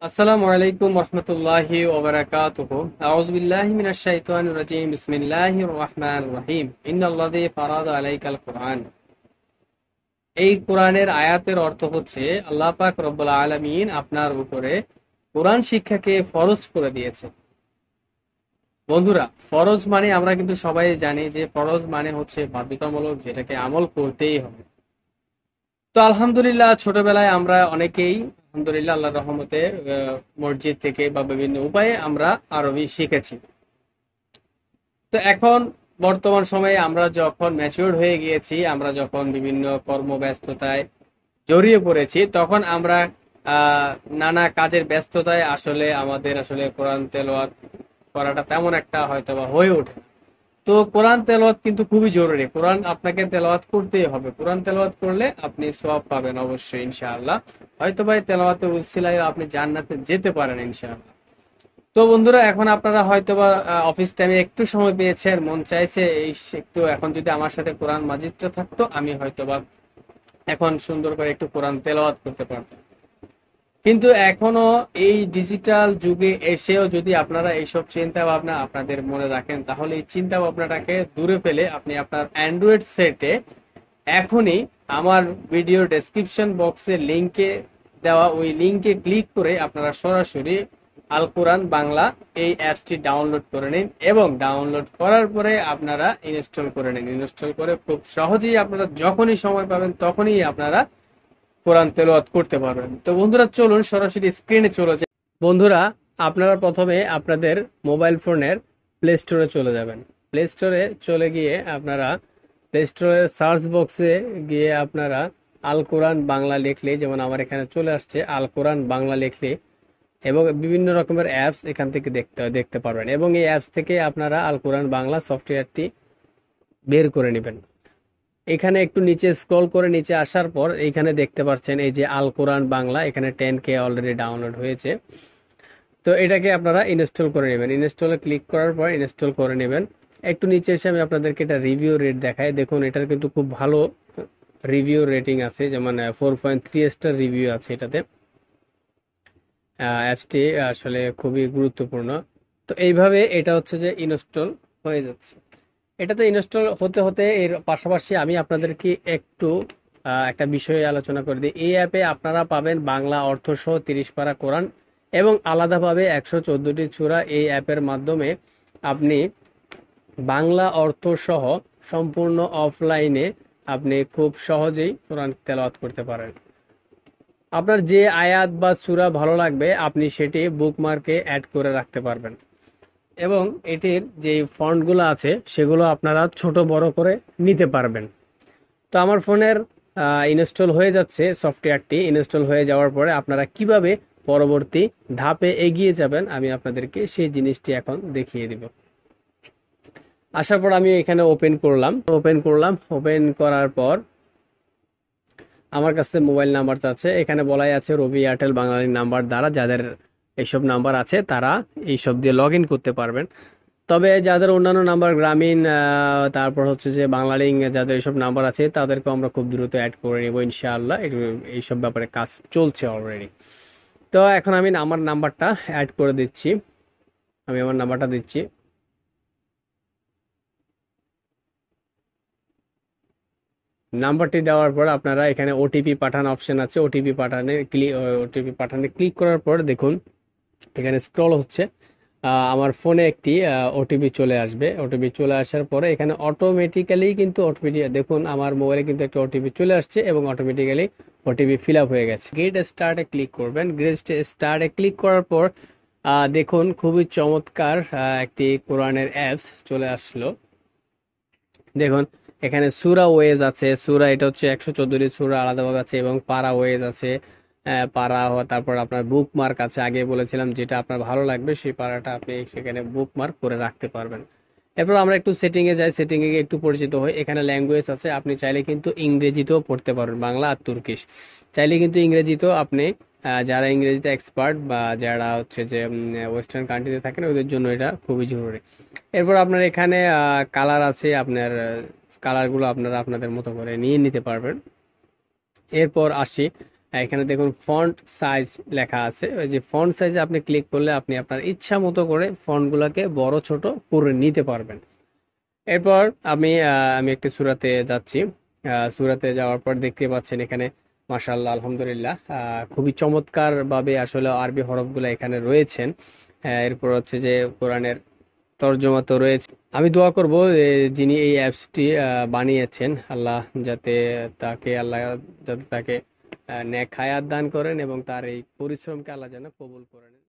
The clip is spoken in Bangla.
আসসালামু আলাইকুম রহমতুল্লাহি ওয়া বারাকাতুহু। আউযু বিল্লাহি মিনাশ শাইতানির রাজীম। বিসমিল্লাহির রহমানির রহিম। ইন্নাল্লাযী ফারাদা আলাইকাল কুরআন। এই কোরআনের আয়াতের অর্থ হচ্ছে আল্লাহ পাক রব্বুল আলামিন আপনার উপরে কোরআন শিক্ষাকে ফরজ করে দিয়েছে। বন্ধুরা, ফরজ মানে আমরা কিন্তু সবাই জানি যে ফরজ মানে হচ্ছে বাধ্যতামূলক, যেটাকে আমল করতেই হবে। তো আলহামদুলিল্লাহ, ছোটবেলায় আমরা অনেকেই আলহামদুলিল্লাহ আল্লাহর রহমতে মসজিদ থেকে বা বিভিন্ন উপায়ে আমরা আরবি শিখেছি। তো এখন বর্তমান সময়ে আমরা যখন ম্যাচিউর হয়ে গিয়েছি, আমরা যখন বিভিন্ন কর্মব্যস্ততায় জড়িয়ে পড়েছি, তখন আমরা আহ নানা কাজের ব্যস্ততায় আসলে আমাদের আসলে কোরআন তেলাওয়াত করাটা তেমন একটা হয়তো বা হয়ে ওঠে না। তো কোরআন তেলাওয়াত কিন্তু খুবই জরুরি। কোরআন আপনাকে তেলাওয়াত করতেই হবে। কোরআন তেলাওয়াত করলে আপনি সওয়াব পাবেন অবশ্যই ইনশাআল্লাহ। হয়তো ভাই তেলাওয়াতের উসিলায় আপনি জান্নাতে যেতে পারেন ইনশাআল্লাহ। তো বন্ধুরা, এখন আপনারা হয়তোবা অফিস টাইমে একটু সময় পেয়েছেন, মন চাইছে এই একটু এখন যদি আমার সাথে কোরআন মাজিদটা থাকতো, আমি হয়তোবা এখন সুন্দর করে একটু কোরআন তেলাওয়াত করতে পারতাম। কিন্তু এখনো এই ডিজিটাল যুগে এসেও যদি আপনারা এইসব চিন্তা ভাবনা আপনাদের মনে রাখেন, তাহলে এই চিন্তা ভাবনাটাকে দূরে ফেলে আপনি আপনার অ্যান্ড্রয়েড সেটে এখনই আমার ভিডিও ডেসক্রিপশন বক্সে লিংকে দেওয়া ওই লিংকে ক্লিক করে আপনারা সরাসরি আল কোরআন বাংলা এই অ্যাপসটি ডাউনলোড করে নিন, এবং ডাউনলোড করার পরে আপনারা ইনস্টল করে নিন। ইনস্টল করে খুব সহজেই আপনারা যখনই সময় পাবেন তখনই আপনারা কোরআন তেলাওয়াত করতে পারবেন। তো বন্ধুরা, চলুন সরাসরি স্ক্রিনে চলে যাই। বন্ধুরা, আপনারা প্রথমে আপনাদের মোবাইল ফোনের প্লে স্টোরে চলে যাবেন। প্লে স্টোরে চলে গিয়ে আপনারা প্লে স্টোরের সার্চ বক্সে গিয়ে আপনারা আল কোরআন বাংলা লিখলে, যেমন আমার এখানে চলে আসছে আল কোরআন বাংলা লিখলে, এবং বিভিন্ন রকমের অ্যাপস এখান থেকে দেখতে পারবেন, এবং এই অ্যাপস থেকে আপনারা আল কোরআন বাংলা সফটওয়্যারটি বের করে নেবেন। এখানে একটু নিচে স্ক্রল করে নিচে আসার পর এইখানে দেখতে পাচ্ছেন এই যে আল কোরআন বাংলা, এখানে 10K অলরেডি ডাউনলোড হয়েছে। তো এটাকে আপনারা ইনস্টল করে নেবেন। ইনস্টলে ক্লিক করার পর ইনস্টল করে নেবেন। একটু নিচে এসে আমি আপনাদেরকে এটা রিভিউ রেট দেখাই। দেখুন, এটার কিন্তু খুব ভালো রিভিউ রেটিং আছে, যেমন 4.3 স্টার রিভিউ আছে এটাতে। অ্যাপসটি আসলে খুবই গুরুত্বপূর্ণ। তো এইভাবে এটা হচ্ছে যে ইনস্টল হয়ে যাচ্ছে। এটাতে ইনস্টল হতে হতে এর পাশাপাশি আমি আপনাদেরকে একটু একটা বিষয়ে আলোচনা করে দিই। এই অ্যাপে আপনারা পাবেন বাংলা অর্থ সহ 30 পারা কোরআন, এবং আলাদাভাবে 114টি সূরা। এই অ্যাপের মাধ্যমে আপনি বাংলা অর্থ সহ সম্পূর্ণ অফলাইনে আপনি খুব সহজেই কোরআন তেলাওয়াত করতে পারেন। আপনার যে আয়াত বা সূরা ভালো লাগবে আপনি সেটি বুকমার্কে অ্যাড করে রাখতে পারবেন, এবং এটির যে ফন্টগুলো আছে সেগুলো আপনারা ছোট বড় করে নিতে পারবেন। তো আমার ফোনের ইনস্টল হয়ে যাচ্ছে, সফটওয়্যারটি ইনস্টল হয়ে যাওয়ার পরে আপনারা কিভাবে পরবর্তী ধাপে এগিয়ে যাবেন আমি আপনাদেরকে সেই জিনিসটি এখন দেখিয়ে দিব। আসার পর আমি এখানে ওপেন করার পর আমার কাছে মোবাইল নাম্বার আছে। এখানে বলাই আছে রবি এয়ারটেল বাঙালি নাম্বার দ্বারা, যাদের এইসব নাম্বার আছে তারা এইসব দিয়ে লগ ইন করতে পারবেন। তবে যাদের অন্যান্য নাম্বার গ্রামীণ, তারপর হচ্ছে যে বাংলালিংক, যাদের এইসব নাম্বার আছে তাদেরকে আমরা খুব দ্রুত অ্যাড করে নেব ইনশাআল্লাহ। এইসব ব্যাপারে কাজ চলছে অলরেডি। তো এখন আমি আমার নাম্বারটা অ্যাড করে দিচ্ছি। আমি আমার নাম্বারটা দিচ্ছি। নাম্বারটি দেওয়ার পর আপনারা এখানে ওটিপি পাঠান অপশন আছে। ওটিপি পাঠানে ক্লিক করার পর দেখুন এখানে স্ক্রল হচ্ছে। আমার ফোনে একটি ওটিপি চলে আসবে। ওটিপি চলে আসার পরে এখানে অটোমেটিক্যালি কিন্তু ওটিপি, দেখুন আমার মোবাইলে কিন্তু একটা ওটিপি চলে আসছে, এবং অটোমেটিক্যালি ওটিপি ফিল আপ হয়ে গেছে। গেট স্টার্টে ক্লিক করবেন। গেট স্টার্টে ক্লিক করার পর দেখুন খুবই চমৎকার একটি কোরআনের অ্যাপস চলে আসলো। দেখুন এখানে সূরা ওয়েজ আছে। সূরা এটা হচ্ছে 114টি সূরা আলাদাভাবে আছে, এবং পারা ওয়েজ আছে। পারা তারপর আপনার বুকমার্ক আছে। আগে বলেছিলাম যেটা আপনার ভালো লাগবে সেই পারাটা আপনি সেখানে বুকমার্ক করে রাখতে পারবেন। এরপর আমরা একটু সেটিং এ যাই। সেটিং এ একটু পরিচিত হই। এখানে ল্যাঙ্গুয়েজ আছে, আপনি চাইলে কিন্তু ইংরেজিতেও পড়তে পারবেন, বাংলা আর তুর্কিশ। চাইলে কিন্তু ইংরেজিতেও আপনি যারা ইংরেজিতে এক্সপার্ট বা যারা হচ্ছে যে ওয়েস্টার্ন কান্ট্রিতে থাকেন ওদের জন্য এটা খুবই জরুরি। এরপর আপনার এখানে কালার আছে, আপনার কালারগুলো আপনারা আপনাদের মতো করে নিয়ে নিতে পারবেন। এরপর আসি এখানে দেখুন ফন্ট সাইজ লেখা আছে, ওই যে ফন্ট সাইজে আপনি ক্লিক করলে আপনি আপনার ইচ্ছা মতো করে ফন্টগুলোকে বড় ছোট করে নিতে পারবেন। এরপর আমি একটি সূরাতে যাচ্ছি। সূরাতে যাওয়ার পর দেখতে পাচ্ছেন এখানে মাশাআল্লাহ আলহামদুলিল্লাহ খুবই চমৎকার ভাবে আসলে আরবি হরফগুলো এখানে রয়েছেন। এরপর হচ্ছে যে কোরআনের তর্জমা তো রয়েছে। আমি দোয়া করব যিনি এই অ্যাপসটি বানিয়েছেন, আল্লাহ যাতে তাকে নেক হায়াত দান করেন এবং তার এই পরিশ্রমকে আল্লাহ যেন কবুল করেন।